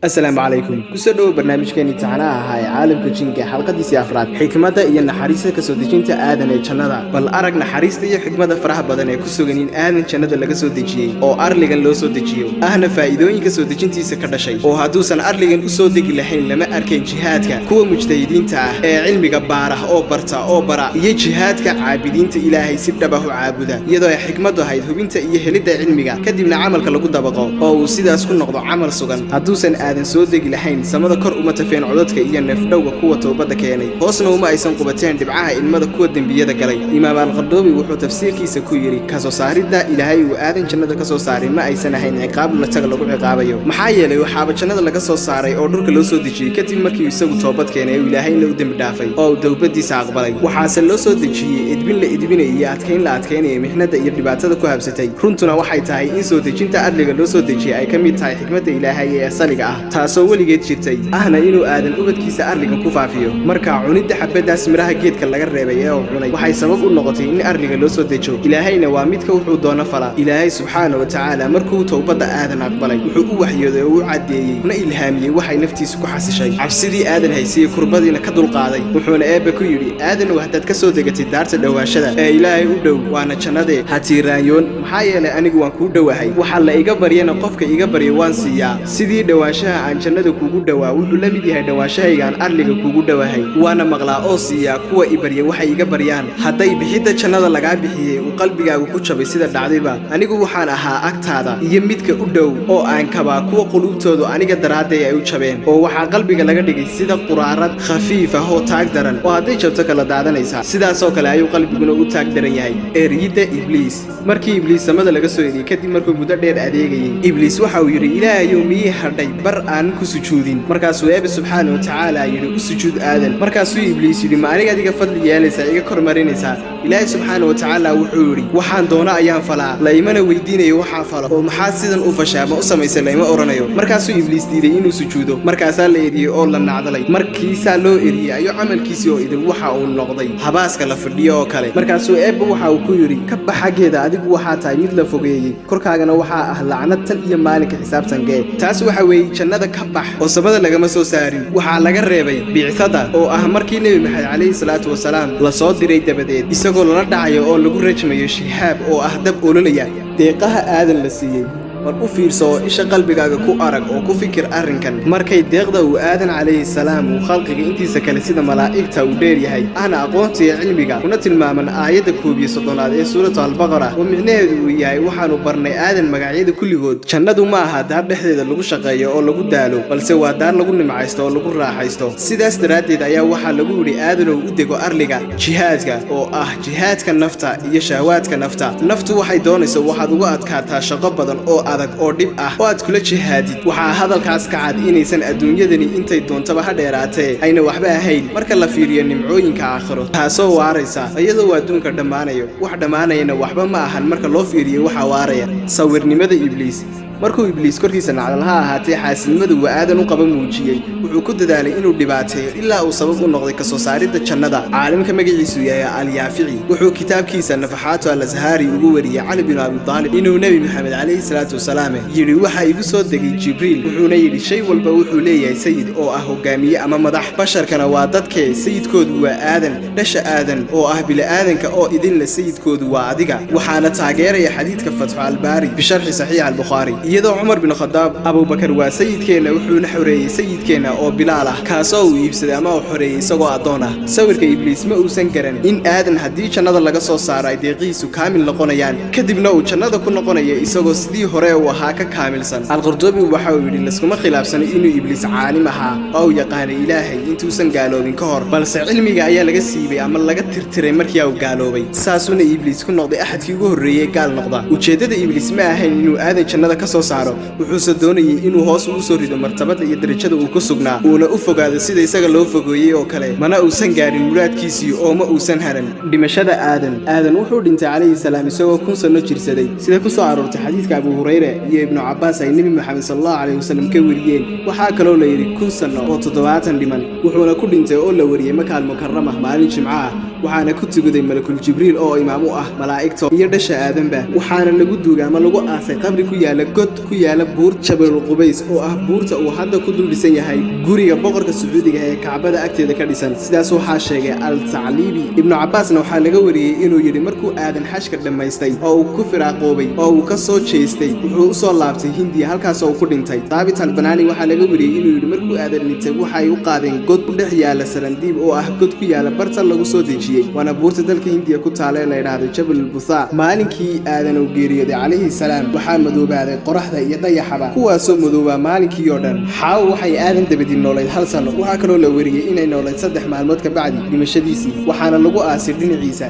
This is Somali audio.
السلام عليكم كسدو برنامجكني تاعنا هاي عالمka jinka xalqadiisa afraad xikmada iyo naxariista ka soo dejinta aadan ee jannada bal arag naxariista iyo xikmada faraha badan ee ku sugan in aadan jannada laga soo dejiyay oo arligan loo soo dejiyo ahna faa'iidooyinka soo dejintiisa ka dhashay oo haduusan arligan u soo degi lahayn lama arkeen jihaadka kuwa mujtahidiinta ah ee cilmiga baaraha oo barta oo bara iyo jihaadka caabidiinta ilaahay si dhab ah u caabuda iyadoo ay xikmadu ahayd hubinta iyo helida cilmiga kadibna camalka lagu dabaqo oo uu sidaas ku noqdo camal sugan haduusan aadan soo degi lahayn samada kor uma tafeen codadka iyo neefdhowga kuwa toobada keenay hoosna uma aysan qubateen dhibcaha ilmada kuwa dambiyada galay imaam al-qardoobi wuxuu tafsiirkiisa ku yiri ka soo saaridda ilaahay uu aadan jannada ka soo saaray ma aysan ahayn ciqaab la taga lagu ciqaabayo maxaa yeelay waxaaba jannada laga soo saaray oo dhulka loo soo dejiyay kadib markii isagu toobad keenay oo ilaahayna u dambi dhaafay oo dawbadiisa aqbalay waxaase loo soo dejiyay edbin la edbinay iyo adkeyn la adkeynay mixnada iyo dhibaatada ku habsatay runtuna waxay tahay in soo dejinta adliga loo soo dejiyay ay ka mid tahay xikmada ilaahay ee asaliga ah taasoo weligeed jirtay ahna inuu aadan ubadkiisa arligan ku faafiyo marka cunidda xabadaas miraha geedka laga reebay ee uu cunay waxay sabab u noqotay in arliga loo soo dejo ilaahayna waa midka wuxuu doono fala ilaahay subxaanahu wa ta'aala markuu toobada aadan aqbalay wuxuu u waxyooday oo u cadeeyay una ilhaamiyay waxay naftiisu ku xasishay cabsidii aadan haysay kurbadiina ka dulqaaday wuxuuna eebba ku yiri aadan waxaad ka soo degatay daarta dhawaashada ee ilaahay u dhow waana jannade hatiiraayoon maxaa yeelay anigu waan ku dhawahay waxa la iga baryana qofka iga baryo waan siiyaa sidii dhawaashaha aan jannada kuugu dhawaa wuxuu la mid yahay dhawaashahaygaan arliga kuugu dhawahay waana maqlaa oo siiyaa kuwa i barya waxay iga baryaan hadday bixidda jannada lagaa bixiyey uu qalbigaagu ku jabay sida dhacdayba anigu waxaan ahaa agtaada iyo midka u dhow oo aan kabaa kuwa qulubtoodu aniga daraadday ay u jabeen oo waxaa qalbiga laga dhigay sida quraarad khafiif ah oo taag daran oo hadday jabto kala daadanaysa sidaasoo kale ayuu qalbiguna u taag daran yahay eriyidda ibliis markii ibliis samada laga soo eriyey kadib markuu muddo dheer adeegayay ibliis waxa uu yidhi ilaahayow miyii hadhay bar aan ku sujuudin markaasuu eebbe subxaanahu wa tacaala yidhi u sujuud aadan markaasuu ibliis yidhi ma aniga adiga fadli yeelaysaa iga kormarinaysaa ilaahay subxaanahu wa tacaala wuxuu yidhi waxaan doono ayaan falaa la imana weydiinayo waxaa falo oo maxaad sidan u fashaa ma u samaysay layma oranayo markaasuu ibliis diiday inuu sujuudo markaasaa la eriyey oo la nacdalay markiisaa loo eriyey ayuu camalkiisii oo idin waxa uu noqday habaaska la fadhiyo oo kale markaasuu eebbe waxa uu ku yidhi ka bax xaggeeda adigu waxaa tahay mid la fogeeyey korkaagana waxaa ah lacnad tan iyo maalinka xisaabtankee taas waxa weeye jannada ka bax oo samada lagama soo saarin waxaa laga reebay biicada oo ah markii nebi maxamed calayhi salaatu wasalaam la soo diray dabadeed isagoo lala dhacayo oo lagu rajmayo shihaab oo ah dab ololaya deeqaha aadan la siiyey war u fiirso oo isha qalbigaaga ku arag oo ku fikir arrinkan markay deeqda uu aadan calayhi salaam uu khalqiga intiisa kale sida malaa'igta uu dheer yahay ahna aqoonta iyo cilmiga kuna tilmaaman aayadda 11 ee suuratu al-baqara oo micnaheedu uu yahay waxaanu barnay aadan magacyada kulligood jannadu ma aha daar dhexdeeda lagu shaqeeyo oo lagu daalo balse waa daar lagu nimcaysto oo lagu raaxaysto sidaas daraaddeed ayaa waxaa lagu yidhi aadanow u dego arliga jihaadka oo ah jihaadka nafta iyo shahawaadka nafta naftu waxay doonayso waxaad uga adkaataa shaqo badan oo adag oo dhib ah oo aad kula jihaadid waxaa hadalkaas ka cad inaysan adduunyadani intay doontaba ha dheeraatee ayna waxba ahayn marka la fiiriyo nimcooyinka aakhiro taasoo waaraysa iyadoo adduunka dhammaanayo wax dhammaanayana waxba ma ahan marka loo fiiriyo waxa waaraya sawirnimada ibliis markuu ibliis korkiisa nacdal ha ahaatee xaasilnimadu waa aadan u qaba muujiyey wuxuu ku dadaalay inuu dhibaateeyo ilaa uu sabab u noqday kasoo saaridda jannada caalimka magaciisu yahay al-yaafici wuxuu kitaabkiisa nafaxaatu al-azhaari ugu wariyey cali bin abi taalib inuu nebi maxamed calayhi salaatu wasalaam yidhi waxaa igu soo degay jibriil wuxuuna yidhi shay walba wuxuu leeyahay sayid oo ah hogaamiye ama madax basharkana waa dadkee sayidkoodu waa aadan dhasha aadan oo ah bila'aadanka oo idinla sayidkoodu waa adiga waxaana taageeraya xadiidka fatxu albaari bisharxi saxiix al-bukhaari iyadoo Umar bin Khadaab Abu Bakar waa sayidkeena wuxuuna xoreeyay sayidkeena oo Bilaal ah kaasoo uu iibsaday ama uu xoreeyay isagoo adoon ah sawirka ibliis ma uusan garan in aadan haddii jannada laga soo saaray deeqiisu kaamil noqonayaan kadibna uu jannada ku noqonayo isagoo sidii hore uu ahaa ka kaamilsan al-Qardoobi waxa uu yidhi laskuma khilaafsanay inuu ibliis caalim ahaa oo yaqaanay ilaahay intuusan gaaloobin ka hor balse cilmiga ayaa laga siibay ama laga tirtiray markii uu gaaloobay saasuna ibliis ku noqday axadkii ugu horreeyay gaal noqda ujeedada ibliis ma ahayn inuu aadan jannada ka soo saaro wuxuu doonayay inuu hoos ugu soo rido martabada iyo darajada uu ku sugnaa uuna u fogaado sida isaga loo fogeeyay oo kale mana uusan gaarin muraadkiisii oo ma uusan haran dhimashada aadan wuxuu dhintay calayhi salaam isagoo 1000 sano jirsaday sida ku soo aroortay xadiiska Abu Hurayra iyo Ibn Abbas ay Nabi Muhammad sallallahu alayhi wasallam ka wariyeen waxaa kaloo la yiri 1000 sano oo 70 dhiman wuxuuna ku dhintay oo la wariyay Makka al-Mukarramah maalin Jimcaha waxaana ku tugaday malakul jibriil oo imaam u ah malaa'igta iyo dhasha aadanba waxaana lagu duugaa ama lagu aasay qabri ku yaala god ku yaala buurta Jabal Qubays oo ah buurta uu hadda ku dul dhisan yahay guriga boqorka Sacuudiga ee Kacbada agteeda ka dhisan sidaas waxaa sheegay al-Thaclibi ibn Abbasna waxaa laga wariyay inuu yiri markuu aadan xashka dhamaystay oo uu ku firaaqoobay oo uu ka soo jeestay wuxuu u soo laabtay Hindiya halkaas oo uu ku dhintay Thabit al-Banani waxaa laga wariyay inuu yiri markuu aadan dhintay waxay u qaadeen god u dhex yaala Sarandiib oo ah god ku yaala barta lagu soo dejiyay waana buurta dalka Hindiya ku taal ee la yiraahdo Jabal al-Busa maalinkii aadan uu geeriyooday calayhi salaam waxaa madoobaaday qoraxda iyo dayaxaba kuwaasoo madoobaa maalinkii oo dhan xaaw waxay aadan dabadii noolayd hal sano waxaa kaloo la wariyay inay noolayd 3 maalmood ka bacdi dhimashadiisii waxaana lagu aasay dhinaciisa